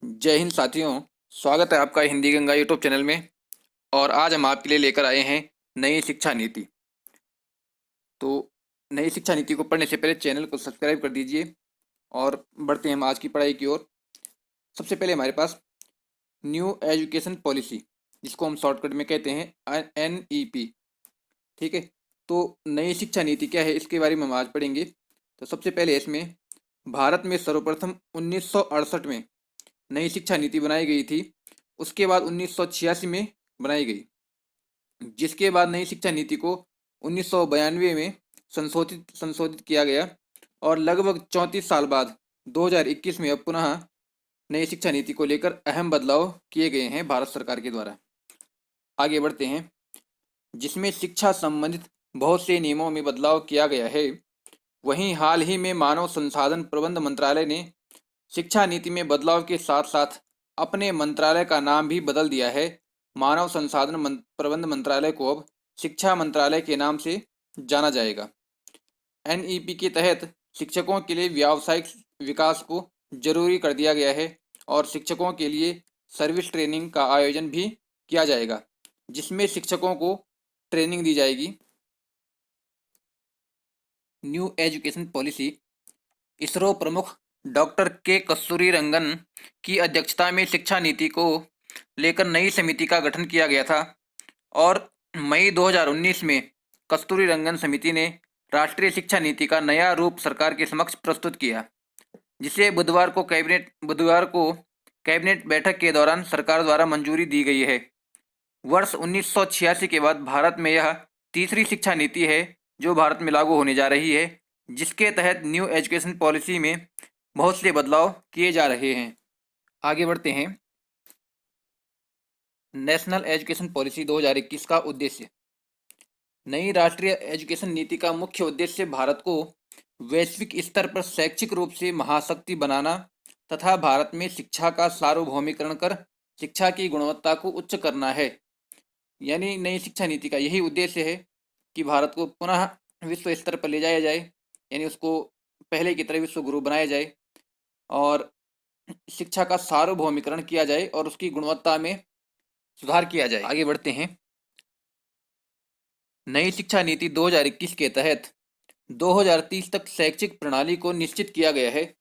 जय हिंद साथियों। स्वागत है आपका हिंदी गंगा यूट्यूब चैनल में। और आज हम आपके लिए लेकर आए हैं नई शिक्षा नीति। तो नई शिक्षा नीति को पढ़ने से पहले चैनल को सब्सक्राइब कर दीजिए और बढ़ते हैं हम आज की पढ़ाई की ओर। सबसे पहले हमारे पास न्यू एजुकेशन पॉलिसी, जिसको हम शॉर्टकट में कहते हैं NEP। ठीक है, तो नई शिक्षा नीति क्या है इसके बारे में हम आज पढ़ेंगे। तो सबसे पहले इसमें भारत में सर्वप्रथम 1968 में नई शिक्षा नीति बनाई गई थी। उसके बाद 1986 में बनाई गई, जिसके बाद नई शिक्षा नीति को 1992 में संशोधित संशोधित किया गया और लगभग 34 साल बाद 2021 में अब पुनः नई शिक्षा नीति को लेकर अहम बदलाव किए गए हैं भारत सरकार के द्वारा। आगे बढ़ते हैं, जिसमें शिक्षा संबंधित बहुत से नियमों में बदलाव किया गया है। वहीं हाल ही में मानव संसाधन प्रबंध मंत्रालय ने शिक्षा नीति में बदलाव के साथ साथ अपने मंत्रालय का नाम भी बदल दिया है। मानव संसाधन प्रबंध मंत्रालय को अब शिक्षा मंत्रालय के नाम से जाना जाएगा। NEP के तहत शिक्षकों के लिए व्यावसायिक विकास को जरूरी कर दिया गया है और शिक्षकों के लिए सर्विस ट्रेनिंग का आयोजन भी किया जाएगा, जिसमें शिक्षकों को ट्रेनिंग दी जाएगी। न्यू एजुकेशन पॉलिसी इसरो प्रमुख डॉक्टर के कस्तूरी रंगन की अध्यक्षता में शिक्षा नीति को लेकर नई समिति का गठन किया गया था और मई 2019 में कस्तूरी रंगन समिति ने राष्ट्रीय शिक्षा नीति का नया रूप सरकार के समक्ष प्रस्तुत किया, जिसे बुधवार को कैबिनेट बैठक के दौरान सरकार द्वारा मंजूरी दी गई है। वर्ष 1986 के बाद भारत में यह तीसरी शिक्षा नीति है जो भारत में लागू होने जा रही है, जिसके तहत न्यू एजुकेशन पॉलिसी में बहुत से बदलाव किए जा रहे हैं। आगे बढ़ते हैं, नेशनल एजुकेशन पॉलिसी 2021 का उद्देश्य। नई राष्ट्रीय एजुकेशन नीति का मुख्य उद्देश्य भारत को वैश्विक स्तर पर शैक्षिक रूप से महाशक्ति बनाना तथा भारत में शिक्षा का सार्वभौमिकरण कर शिक्षा की गुणवत्ता को उच्च करना है। यानी नई शिक्षा नीति का यही उद्देश्य है कि भारत को पुनः विश्व स्तर पर ले जाया जाए, यानी उसको पहले की तरह विश्व गुरु बनाया जाए और शिक्षा का सार्वभौमिकरण किया जाए और उसकी गुणवत्ता में सुधार किया जाए। आगे बढ़ते हैं, नई शिक्षा नीति 2021 के तहत 2030 तक शैक्षिक प्रणाली को निश्चित किया गया है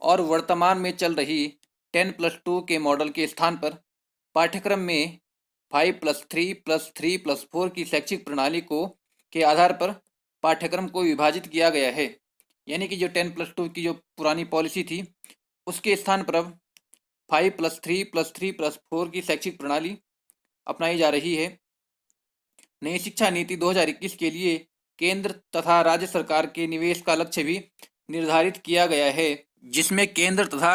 और वर्तमान में चल रही 10+2 के मॉडल के स्थान पर पाठ्यक्रम में 5+3+3+4 की शैक्षिक प्रणाली को के आधार पर पाठ्यक्रम को विभाजित किया गया है। यानी कि जो 10+2 की जो पुरानी पॉलिसी थी उसके स्थान पर अब 5+3+3+4 की शैक्षिक प्रणाली अपनाई जा रही है। नई शिक्षा नीति 2021 के लिए केंद्र तथा राज्य सरकार के निवेश का लक्ष्य भी निर्धारित किया गया है, जिसमें केंद्र तथा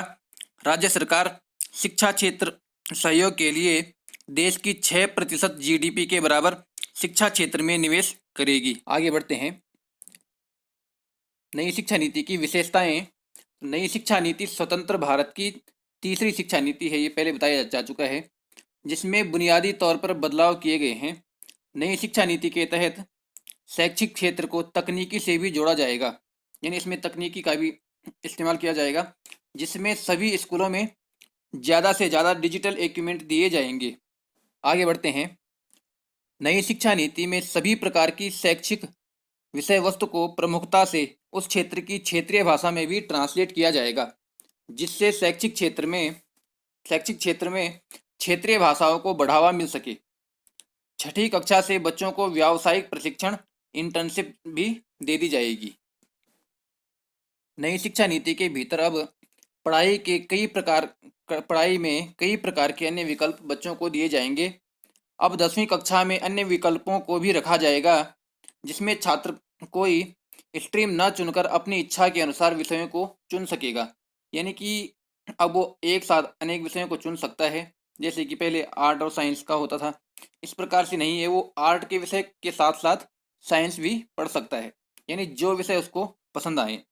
राज्य सरकार शिक्षा क्षेत्र सहयोग के लिए देश की 6% GDP के बराबर शिक्षा क्षेत्र में निवेश करेगी। आगे बढ़ते हैं, नई शिक्षा नीति की विशेषताएं। नई शिक्षा नीति स्वतंत्र भारत की तीसरी शिक्षा नीति है, ये पहले बताया जा चुका है, जिसमें बुनियादी तौर पर बदलाव किए गए हैं। नई शिक्षा नीति के तहत शैक्षिक क्षेत्र को तकनीकी से भी जोड़ा जाएगा, यानी इसमें तकनीकी का भी इस्तेमाल किया जाएगा, जिसमें सभी स्कूलों में ज़्यादा से ज़्यादा डिजिटल इक्विपमेंट दिए जाएंगे। आगे बढ़ते हैं, नई शिक्षा नीति में सभी प्रकार की शैक्षिक विषय वस्तु को प्रमुखता से उस क्षेत्र की क्षेत्रीय भाषा में भी ट्रांसलेट किया जाएगा, जिससे शैक्षिक क्षेत्र में क्षेत्रीय भाषाओं को बढ़ावा मिल सके। छठी कक्षा से बच्चों को व्यावसायिक प्रशिक्षण इंटर्नशिप भी दे दी जाएगी। नई शिक्षा नीति के भीतर अब पढ़ाई में कई प्रकार के अन्य विकल्प बच्चों को दिए जाएंगे। अब 10वीं कक्षा में अन्य विकल्पों को भी रखा जाएगा, जिसमें छात्र कोई स्ट्रीम न चुनकर अपनी इच्छा के अनुसार विषयों को चुन सकेगा। यानी कि अब वो एक साथ अनेक विषयों को चुन सकता है, जैसे कि पहले आर्ट और साइंस का होता था। इस प्रकार से नहीं है, वो आर्ट के विषय के साथ साथ साइंस भी पढ़ सकता है, यानी जो विषय उसको पसंद आए।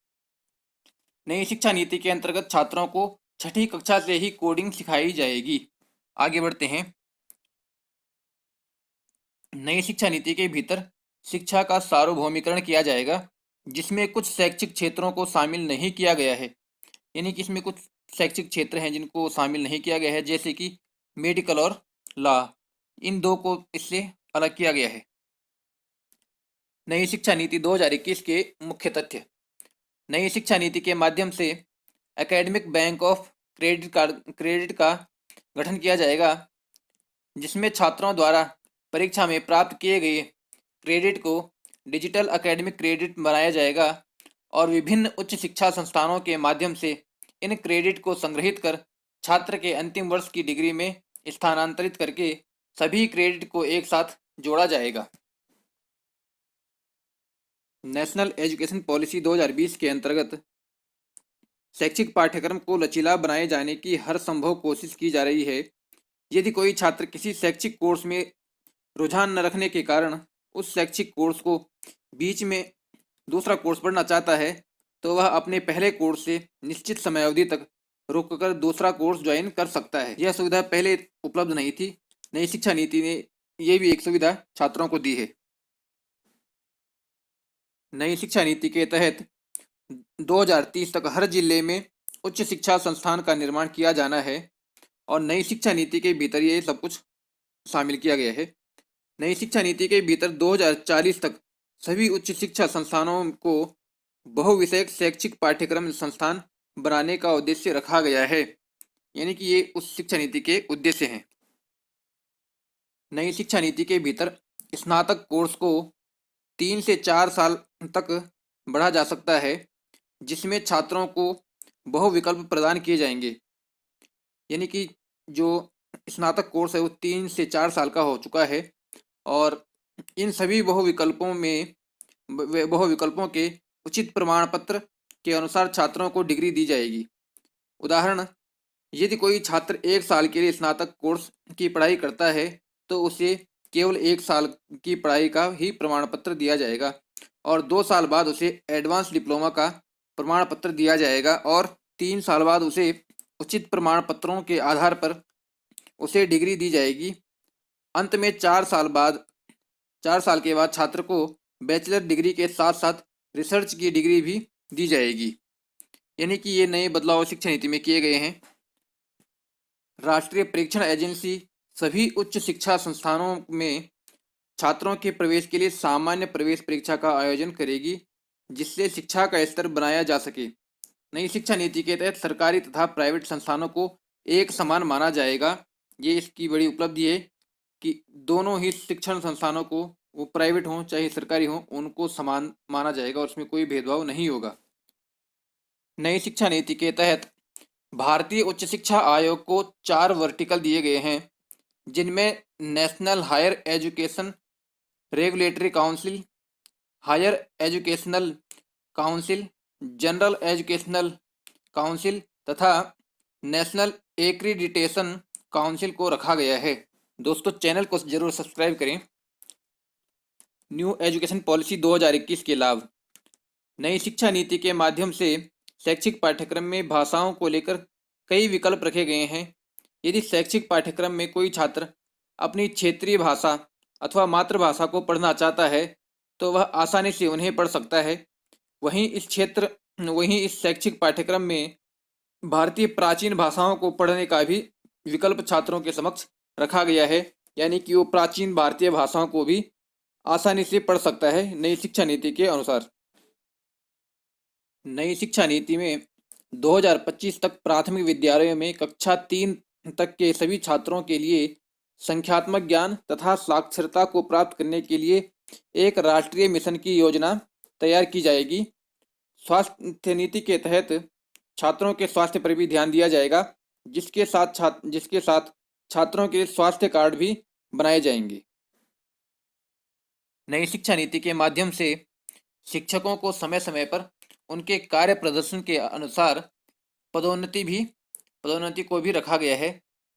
नई शिक्षा नीति के अंतर्गत छात्रों को छठी कक्षा से ही कोडिंग सिखाई जाएगी। आगे बढ़ते हैं, नई शिक्षा नीति के भीतर शिक्षा का सार्वभौमिकरण किया जाएगा, जिसमें कुछ शैक्षिक क्षेत्रों को शामिल नहीं किया गया है। यानी कि इसमें कुछ शैक्षिक क्षेत्र हैं जिनको शामिल नहीं किया गया है, जैसे कि मेडिकल और लॉ। इन दो को इससे अलग किया गया है। नई शिक्षा नीति 2021 के मुख्य तथ्य। नई शिक्षा नीति के माध्यम से एकेडमिक बैंक ऑफ क्रेडिट का गठन किया जाएगा, जिसमें छात्रों द्वारा परीक्षा में प्राप्त किए गए क्रेडिट को डिजिटल एकेडमिक क्रेडिट बनाया जाएगा और विभिन्न उच्च शिक्षा संस्थानों के माध्यम से इन क्रेडिट को संग्रहित कर छात्र के अंतिम वर्ष की डिग्री में स्थानांतरित करके सभी क्रेडिट को एक साथ जोड़ा जाएगा। नेशनल एजुकेशन पॉलिसी 2020 के अंतर्गत शैक्षिक पाठ्यक्रम को लचीला बनाए जाने की हर संभव कोशिश की जा रही है। यदि कोई छात्र किसी शैक्षिक कोर्स में रुझान न रखने के कारण उस शैक्षिक कोर्स को बीच में दूसरा कोर्स पढ़ना चाहता है, तो वह अपने पहले कोर्स से निश्चित समयावधि तक रुककर दूसरा कोर्स ज्वाइन कर सकता है। यह सुविधा पहले उपलब्ध नहीं थी। नई शिक्षा नीति ने यह भी एक सुविधा छात्रों को दी है। नई शिक्षा नीति के तहत 2030 तक हर जिले में उच्च शिक्षा संस्थान का निर्माण किया जाना है और नई शिक्षा नीति के भीतर ये सब कुछ शामिल किया गया है। नई शिक्षा नीति के भीतर 2040 तक सभी उच्च शिक्षा संस्थानों को बहुविषयक शैक्षिक पाठ्यक्रम संस्थान बनाने का उद्देश्य रखा गया है, यानी कि ये उस शिक्षा नीति के उद्देश्य हैं। नई शिक्षा नीति के भीतर स्नातक कोर्स को 3 से 4 साल तक बढ़ा जा सकता है, जिसमें छात्रों को बहुविकल्प प्रदान किए जाएंगे। यानी कि जो स्नातक कोर्स है वो 3 से 4 साल का हो चुका है और इन सभी बहुविकल्पों के उचित प्रमाण पत्र के अनुसार छात्रों को डिग्री दी जाएगी। उदाहरण, यदि कोई छात्र 1 साल के लिए स्नातक कोर्स की पढ़ाई करता है तो उसे केवल 1 साल की पढ़ाई का ही प्रमाण पत्र दिया जाएगा और 2 साल बाद उसे एडवांस डिप्लोमा का प्रमाण पत्र दिया जाएगा और 3 साल बाद उसे उचित प्रमाण पत्रों के आधार पर उसे डिग्री दी जाएगी। अंत में 4 साल के बाद छात्र को बैचलर डिग्री के साथ साथ रिसर्च की डिग्री भी दी जाएगी। यानी कि ये नए बदलाव शिक्षा नीति में किए गए हैं। राष्ट्रीय परीक्षण एजेंसी सभी उच्च शिक्षा संस्थानों में छात्रों के प्रवेश के लिए सामान्य प्रवेश परीक्षा का आयोजन करेगी, जिससे शिक्षा का स्तर बनाया जा सके। नई शिक्षा नीति के तहत सरकारी तथा प्राइवेट संस्थानों को एक समान माना जाएगा। ये इसकी बड़ी उपलब्धि है कि दोनों ही शिक्षण संस्थानों को, वो प्राइवेट हों चाहे सरकारी हों, उनको समान माना जाएगा और उसमें कोई भेदभाव नहीं होगा। नई शिक्षा नीति के तहत भारतीय उच्च शिक्षा आयोग को 4 वर्टिकल दिए गए हैं, जिनमें national higher education regulatory council, higher educational council, general educational council तथा नेशनल एक्रीडिटेशन काउंसिल को रखा गया है। दोस्तों, चैनल को जरूर सब्सक्राइब करें। न्यू एजुकेशन पॉलिसी 2021 के लाभ। नई शिक्षा नीति के माध्यम से शैक्षिक पाठ्यक्रम में भाषाओं को लेकर कई विकल्प रखे गए हैं। यदि शैक्षिक पाठ्यक्रम में कोई छात्र अपनी क्षेत्रीय भाषा अथवा मातृभाषा को पढ़ना चाहता है तो वह आसानी से उन्हें पढ़ सकता है। वहीं इस शैक्षिक पाठ्यक्रम में भारतीय प्राचीन भाषाओं को पढ़ने का भी विकल्प छात्रों के समक्ष रखा गया है, यानी कि वो प्राचीन भारतीय भाषाओं को भी आसानी से पढ़ सकता है नई शिक्षा नीति के अनुसार। नई शिक्षा नीति में 2025 तक प्राथमिक विद्यालयों में कक्षा 3 तक के सभी छात्रों के लिए संख्यात्मक ज्ञान तथा साक्षरता को प्राप्त करने के लिए एक राष्ट्रीय मिशन की योजना तैयार की जाएगी। स्वास्थ्य नीति के तहत छात्रों के स्वास्थ्य पर भी ध्यान दिया जाएगा, जिसके साथ छात्रों के स्वास्थ्य कार्ड भी बनाए जाएंगे। नई शिक्षा नीति के माध्यम से शिक्षकों को समय समय पर उनके कार्य प्रदर्शन के अनुसार पदोन्नति को भी रखा गया है।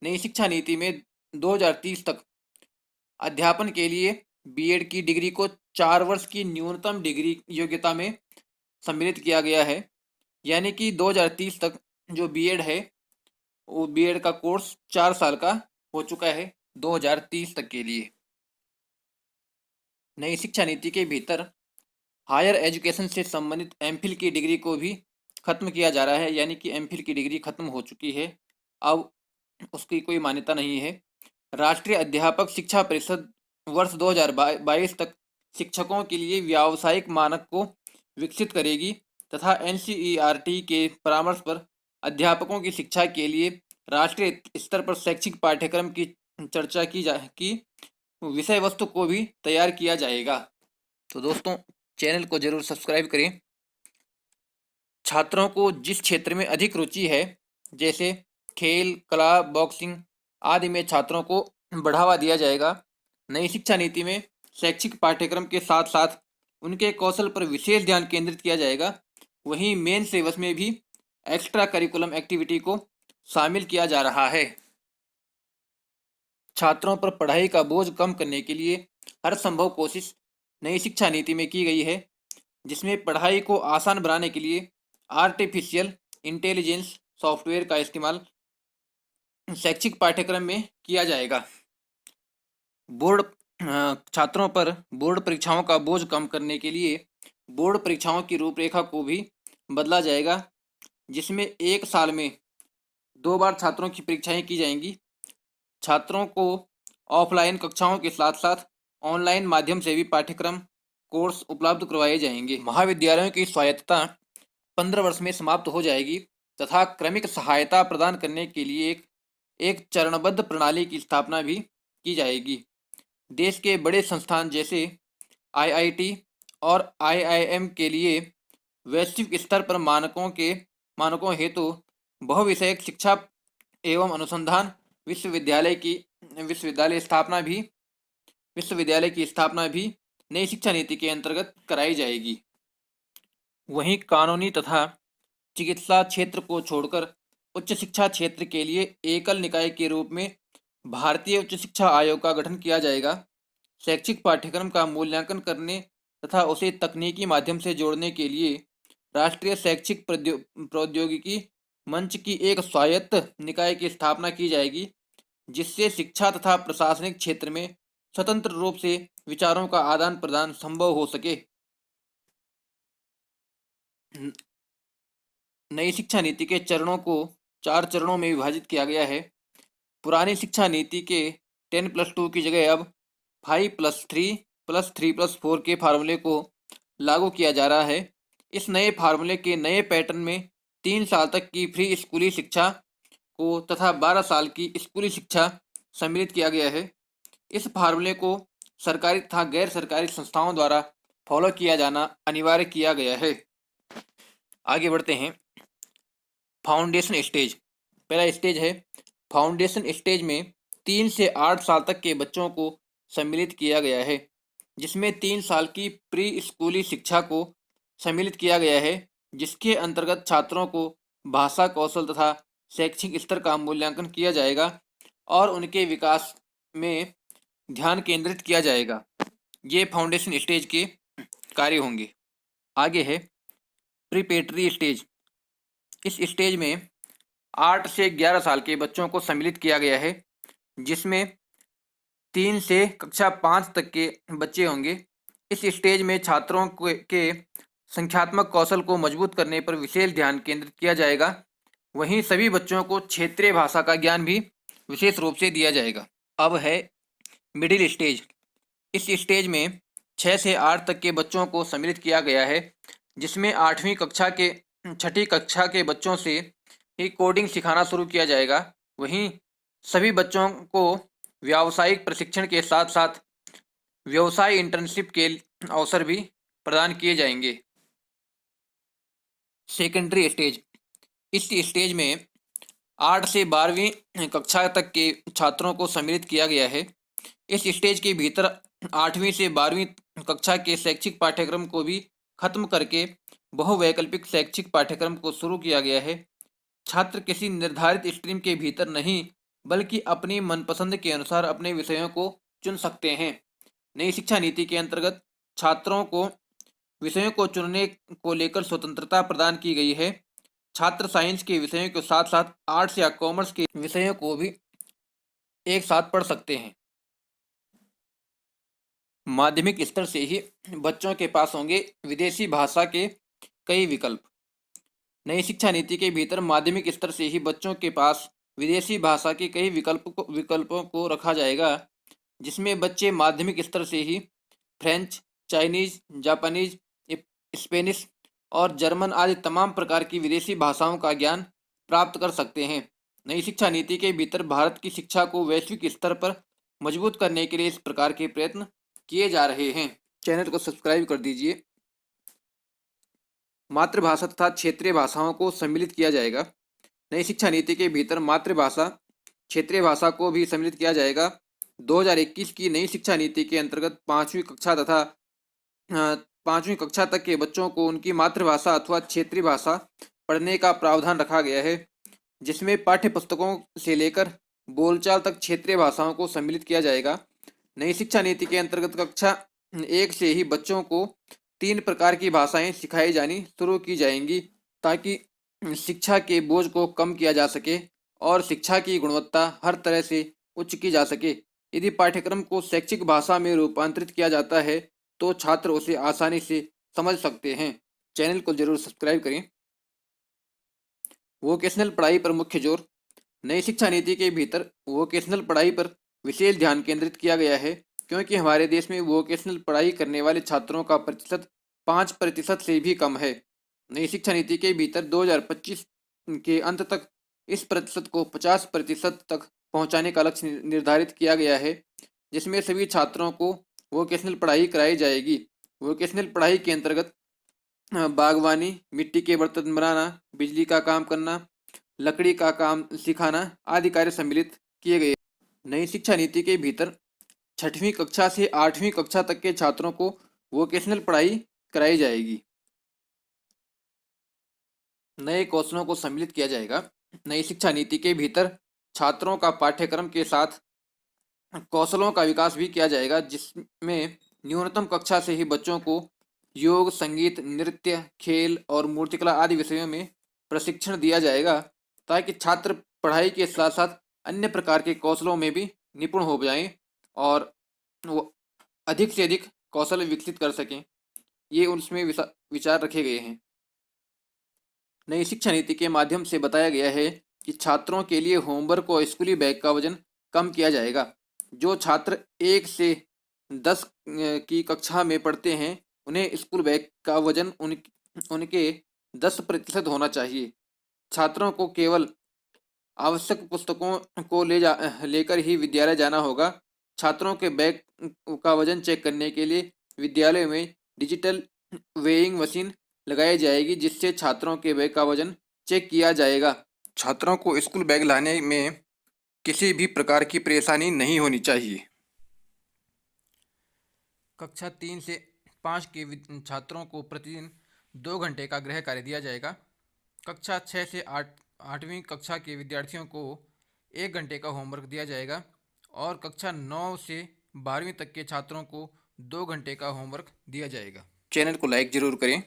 नई शिक्षा नीति में 2030 तक अध्यापन के लिए बीएड की डिग्री को 4 वर्ष की न्यूनतम डिग्री योग्यता में सम्मिलित किया गया है। यानी कि 2030 तक जो बीएड है वो बीएड का कोर्स 4 साल का हो चुका है 2030 तक के लिए। नई शिक्षा नीति के भीतर हायर एजुकेशन से संबंधित एमफिल की डिग्री को भी खत्म किया जा रहा है, यानी कि एमफिल की डिग्री खत्म हो चुकी है, अब उसकी कोई मान्यता नहीं है। राष्ट्रीय अध्यापक शिक्षा परिषद वर्ष 2022 तक शिक्षकों के लिए व्यावसायिक मानक को विकसित करेगी तथा एनसीईआरटी के परामर्श पर अध्यापकों की शिक्षा के लिए राष्ट्रीय स्तर पर शैक्षिक पाठ्यक्रम की चर्चा की विषय वस्तु को भी तैयार किया जाएगा। तो दोस्तों, चैनल को जरूर सब्सक्राइब करें। छात्रों को जिस क्षेत्र में अधिक रुचि है, जैसे खेल, कला, बॉक्सिंग आदि में छात्रों को बढ़ावा दिया जाएगा। नई शिक्षा नीति में शैक्षिक पाठ्यक्रम के साथ साथ उनके कौशल पर विशेष ध्यान केंद्रित किया जाएगा। वहीं मेन सिलेबस में भी एक्स्ट्रा करिकुलम एक्टिविटी को शामिल किया जा रहा है। छात्रों पर पढ़ाई का बोझ कम करने के लिए हर संभव कोशिश नई शिक्षा नीति में की गई है, जिसमें पढ़ाई को आसान बनाने के लिए आर्टिफिशियल इंटेलिजेंस सॉफ्टवेयर का इस्तेमाल शैक्षिक पाठ्यक्रम में किया जाएगा। बोर्ड छात्रों पर बोर्ड परीक्षाओं का बोझ कम करने के लिए बोर्ड परीक्षाओं की रूपरेखा को भी बदला जाएगा, जिसमें एक साल में 2 बार छात्रों की परीक्षाएं की जाएंगी। छात्रों को ऑफलाइन कक्षाओं के साथ साथ ऑनलाइन माध्यम से भी पाठ्यक्रम कोर्स उपलब्ध करवाए जाएंगे। महाविद्यालयों की स्वायत्तता 15 वर्ष में समाप्त हो जाएगी तथा क्रमिक सहायता प्रदान करने के लिए एक चरणबद्ध प्रणाली की स्थापना भी की जाएगी। देश के बड़े संस्थान जैसे आईआईटी और आईआईएम के लिए वैश्विक स्तर पर मानकों हेतु बहुविषयक शिक्षा एवं अनुसंधान विश्वविद्यालय की स्थापना भी नई शिक्षा नीति के अंतर्गत कराई जाएगी। वहीं कानूनी तथा चिकित्सा क्षेत्र को छोड़कर उच्च शिक्षा क्षेत्र के लिए एकल निकाय के रूप में भारतीय उच्च शिक्षा आयोग का गठन किया जाएगा। शैक्षिक पाठ्यक्रम का मूल्यांकन करने तथा उसे तकनीकी माध्यम से जोड़ने के लिए राष्ट्रीय शैक्षिक प्रौद्योगिकी मंच की एक स्वायत्त निकाय की स्थापना की जाएगी, जिससे शिक्षा तथा प्रशासनिक क्षेत्र में स्वतंत्र रूप से विचारों का आदान प्रदान संभव हो सके। नई शिक्षा नीति के चरणों को 4 चरणों में विभाजित किया गया है। पुरानी शिक्षा नीति के 10+2 की जगह अब 5+3+3+4 के फार्मूले को लागू किया जा रहा है। इस नए फार्मूले के नए पैटर्न में 3 साल तक की फ्री स्कूली शिक्षा को तथा 12 साल की स्कूली शिक्षा सम्मिलित किया गया है। इस फार्मूले को सरकारी तथा गैर सरकारी संस्थाओं द्वारा फॉलो किया जाना अनिवार्य किया गया है। आगे बढ़ते हैं। Foundation stage. पहला स्टेज है फाउंडेशन स्टेज में 3 से 8 साल तक के बच्चों को सम्मिलित किया गया है, जिसमें 3 साल की प्री स्कूली शिक्षा को सम्मिलित किया गया है, जिसके अंतर्गत छात्रों को भाषा कौशल तथा शैक्षिक स्तर का मूल्यांकन किया जाएगा और उनके विकास में ध्यान केंद्रित किया जाएगा। ये फाउंडेशन स्टेज के कार्य होंगे। आगे है प्रीपेटरी स्टेज। इस स्टेज में 8 से 11 साल के बच्चों को सम्मिलित किया गया है, जिसमें 3 से कक्षा 5 तक के बच्चे होंगे। इस स्टेज में छात्रों के संख्यात्मक कौशल को मजबूत करने पर विशेष ध्यान केंद्रित किया जाएगा। वहीं सभी बच्चों को क्षेत्रीय भाषा का ज्ञान भी विशेष रूप से दिया जाएगा। अब है मिडिल स्टेज। इस स्टेज में 6 से 8 तक के बच्चों को सम्मिलित किया गया है, जिसमें 8वीं कक्षा के 6ठी कक्षा के बच्चों से ही कोडिंग सिखाना शुरू किया जाएगा। वहीं सभी बच्चों को व्यावसायिक प्रशिक्षण के साथ साथ व्यवसाय इंटर्नशिप के अवसर भी प्रदान किए जाएंगे। Secondary stage. इस स्टेज में 8 से 12वीं कक्षा तक के छात्रों को सम्मिलित किया गया है। इस स्टेज के भीतर 8वीं से 12वीं कक्षा के शैक्षिक पाठ्यक्रम को भी खत्म करके बहुवैकल्पिक शैक्षिक पाठ्यक्रम को शुरू किया गया है। छात्र किसी निर्धारित स्ट्रीम के भीतर नहीं, बल्कि अपनी मनपसंद के अनुसार अपने विषयों को चुन सकते हैं। नई शिक्षा नीति के अंतर्गत छात्रों को विषयों को चुनने को लेकर स्वतंत्रता प्रदान की गई है। छात्र साइंस के विषयों के साथ साथ आर्ट्स या कॉमर्स के विषयों को भी एक साथ पढ़ सकते हैं। माध्यमिक स्तर से ही बच्चों के पास होंगे विदेशी भाषा के कई विकल्प। नई शिक्षा नीति के भीतर माध्यमिक स्तर से ही बच्चों के पास विदेशी भाषा के कई विकल्पों को रखा जाएगा, जिसमें बच्चे माध्यमिक स्तर से ही फ्रेंच, चाइनीज, जापानीज, स्पेनिश और जर्मन आदि तमाम प्रकार की विदेशी भाषाओं का ज्ञान प्राप्त कर सकते हैं। नई शिक्षा नीति के भीतर भारत की शिक्षा को वैश्विक स्तर पर मजबूत करने के लिए इस प्रकार के प्रयत्न किए जा रहे हैं। चैनल को सब्सक्राइब कर दीजिए। मातृभाषा तथा क्षेत्रीय भाषाओं को सम्मिलित किया जाएगा। नई शिक्षा नीति के भीतर मातृभाषा, क्षेत्रीय भाषा को भी सम्मिलित किया जाएगा। 2021 की नई शिक्षा नीति के अंतर्गत 5वीं कक्षा तथा 5वीं कक्षा तक के बच्चों को उनकी मातृभाषा अथवा क्षेत्रीय भाषा पढ़ने का प्रावधान रखा गया है, जिसमें पाठ्य पुस्तकों से लेकर बोलचाल तक क्षेत्रीय भाषाओं को सम्मिलित किया जाएगा। नई शिक्षा नीति के अंतर्गत कक्षा 1 से ही बच्चों को 3 प्रकार की भाषाएं सिखाई जानी शुरू की जाएंगी, ताकि शिक्षा के बोझ को कम किया जा सके और शिक्षा की गुणवत्ता हर तरह से उच्च की जा सके। यदि पाठ्यक्रम को शैक्षिक भाषा में रूपांतरित किया जाता है तो छात्र उसे आसानी से समझ सकते हैं। चैनल को जरूर सब्सक्राइब करें। वोकेशनल पढ़ाई पर मुख्य जोर। नई शिक्षा नीति के भीतर वोकेशनल पढ़ाई पर विशेष ध्यान केंद्रित किया गया है, क्योंकि हमारे देश में वोकेशनल पढ़ाई करने वाले छात्रों का प्रतिशत 5% से भी कम है। नई शिक्षा नीति के भीतर 2025 के अंत तक इस प्रतिशत को 50% तक पहुंचाने का लक्ष्य निर्धारित किया गया है, जिसमें सभी छात्रों को वोकेशनल पढ़ाई कराई जाएगी। वोकेशनल पढ़ाई के अंतर्गत बागवानी, मिट्टी के बर्तन बनाना, बिजली का काम करना, लकड़ी का काम सिखाना आदि कार्य सम्मिलित किए गए। नई शिक्षा नीति के भीतर 6वीं कक्षा से 8वीं कक्षा तक के छात्रों को वोकेशनल पढ़ाई कराई जाएगी। नए कौशलों को सम्मिलित किया जाएगा। नई शिक्षा नीति के भीतर छात्रों का पाठ्यक्रम के साथ कौशलों का विकास भी किया जाएगा, जिसमें न्यूनतम कक्षा से ही बच्चों को योग, संगीत, नृत्य, खेल और मूर्तिकला आदि विषयों में प्रशिक्षण दिया जाएगा, ताकि छात्र पढ़ाई के साथ साथ अन्य प्रकार के कौशलों में भी निपुण हो जाएं और वो अधिक से अधिक कौशल विकसित कर सकें। ये उसमें विचार रखे गए हैं। नई शिक्षा नीति के माध्यम से बताया गया है कि छात्रों के लिए होमवर्क और स्कूली बैग का वजन कम किया जाएगा। जो छात्र 1 से 10 की कक्षा में पढ़ते हैं, उन्हें स्कूल बैग का वजन उनके 10% होना चाहिए। छात्रों को केवल आवश्यक पुस्तकों को लेकर ही विद्यालय जाना होगा। छात्रों के बैग का वजन चेक करने के लिए विद्यालय में डिजिटल वेइंग मशीन लगाई जाएगी, जिससे छात्रों के बैग का वजन चेक किया जाएगा। छात्रों को स्कूल बैग लाने में किसी भी प्रकार की परेशानी नहीं होनी चाहिए। कक्षा 3 से 5 के छात्रों को प्रतिदिन 2 घंटे का गृह कार्य दिया जाएगा। कक्षा 6 से 8वीं कक्षा के विद्यार्थियों को 1 घंटे का होमवर्क दिया जाएगा और कक्षा 9 से 12वीं तक के छात्रों को 2 घंटे का होमवर्क दिया जाएगा। चैनल को लाइक जरूर करें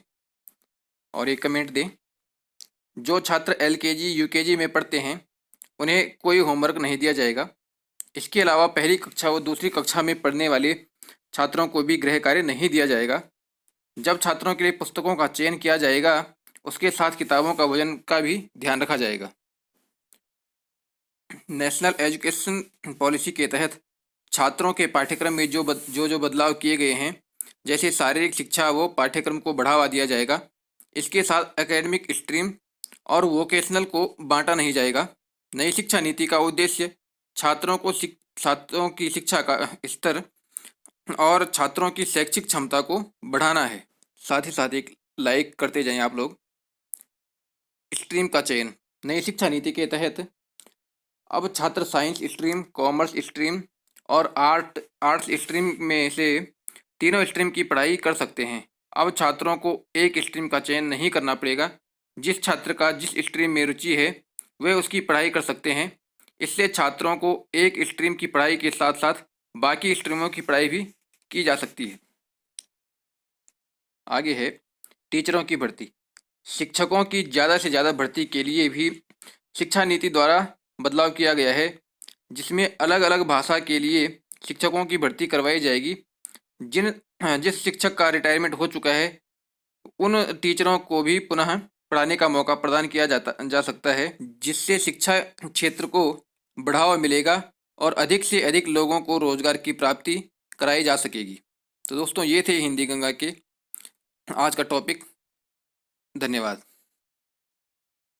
और एक कमेंट दें। जो छात्र LKG, UKG में पढ़ते हैं, उन्हें कोई होमवर्क नहीं दिया जाएगा। इसके अलावा पहली कक्षा व दूसरी कक्षा में पढ़ने वाले छात्रों को भी गृह कार्य नहीं दिया जाएगा। जब छात्रों के लिए पुस्तकों का चयन किया जाएगा, उसके साथ किताबों का वजन का भी ध्यान रखा जाएगा। नेशनल एजुकेशन पॉलिसी के तहत छात्रों के पाठ्यक्रम में जो बदलाव किए गए हैं, जैसे शारीरिक शिक्षा वो पाठ्यक्रम को बढ़ावा दिया जाएगा। इसके साथ एकेडमिक स्ट्रीम और वोकेशनल को बांटा नहीं जाएगा। नई शिक्षा नीति का उद्देश्य छात्रों की शिक्षा का स्तर और छात्रों की शैक्षिक क्षमता को बढ़ाना है। साथ ही साथ एक लाइक करते जाएं आप लोग। स्ट्रीम का चयन। नई शिक्षा नीति के तहत अब छात्र साइंस स्ट्रीम, कॉमर्स स्ट्रीम और आर्ट्स स्ट्रीम में से तीनों स्ट्रीम की पढ़ाई कर सकते हैं। अब छात्रों को एक स्ट्रीम का चयन नहीं करना पड़ेगा। जिस छात्र का जिस स्ट्रीम में रुचि है वे उसकी पढ़ाई कर सकते हैं। इससे छात्रों को एक स्ट्रीम की पढ़ाई के साथ साथ बाकी स्ट्रीमों की पढ़ाई भी की जा सकती है। आगे है टीचरों की भर्ती। शिक्षकों की ज़्यादा से ज़्यादा भर्ती के लिए भी शिक्षा नीति द्वारा बदलाव किया गया है, जिसमें अलग अलग भाषा के लिए शिक्षकों की भर्ती करवाई जाएगी। जिस शिक्षक का रिटायरमेंट हो चुका है, उन टीचरों को भी पुनः पढ़ाने का मौका प्रदान किया जा सकता है, जिससे शिक्षा क्षेत्र को बढ़ावा मिलेगा और अधिक से अधिक लोगों को रोजगार की प्राप्ति कराई जा सकेगी। तो दोस्तों, ये थे हिंदी गंगा के आज का टॉपिक। धन्यवाद।